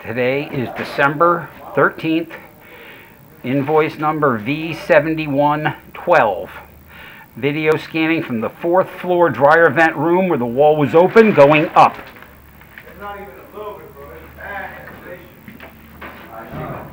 Today is December 13th, invoice number V7112. Video scanning from the 4th floor dryer vent room where the wall was open going up. It's not even a little bit, bro. It's bad insulation. I know.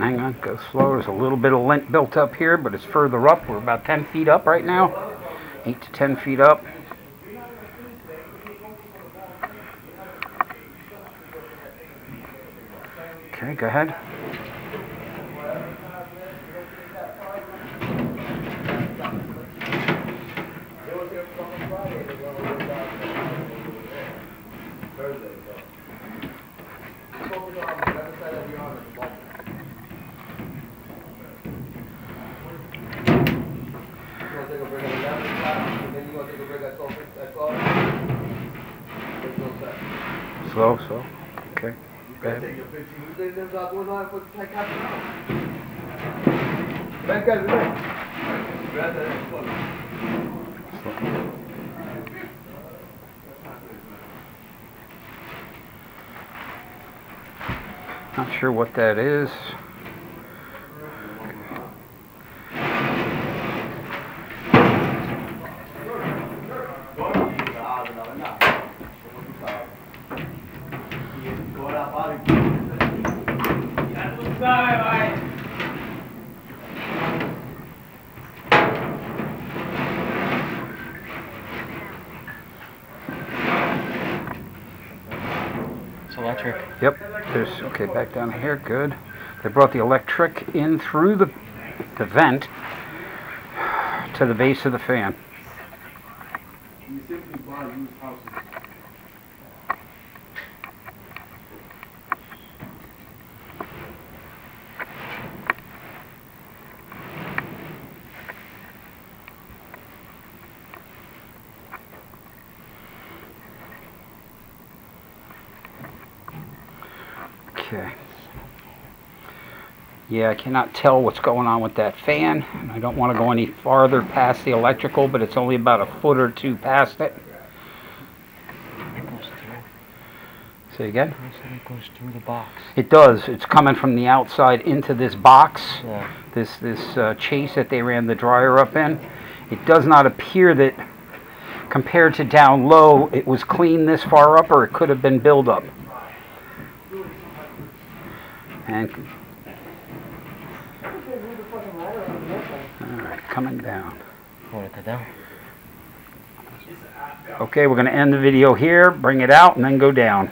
Hang on, go slow. There's a little bit of lint built up here, but it's further up. We're about 10 feet up right now. 8 to 10 feet up. Okay, go ahead. Slow, slow. Okay. Go ahead. Not sure what that is. It's electric. Yep. There's okay. Back down here. Good. They brought the electric in through the vent to the base of the fan. You simply buy used houses. Okay. Yeah, I cannot tell what's going on with that fan. I don't want to go any farther past the electrical, but it's only about a foot or two past it. It goes through. Say again? It goes through the box. It does. It's coming from the outside into this box. Yeah. This chase that they ran the dryer up in. It does not appear that, compared to down low, it was clean this far up, or it could have been buildup. And alright, coming down. Want it down? Okay, we're going to end the video here, bring it out, and then go down.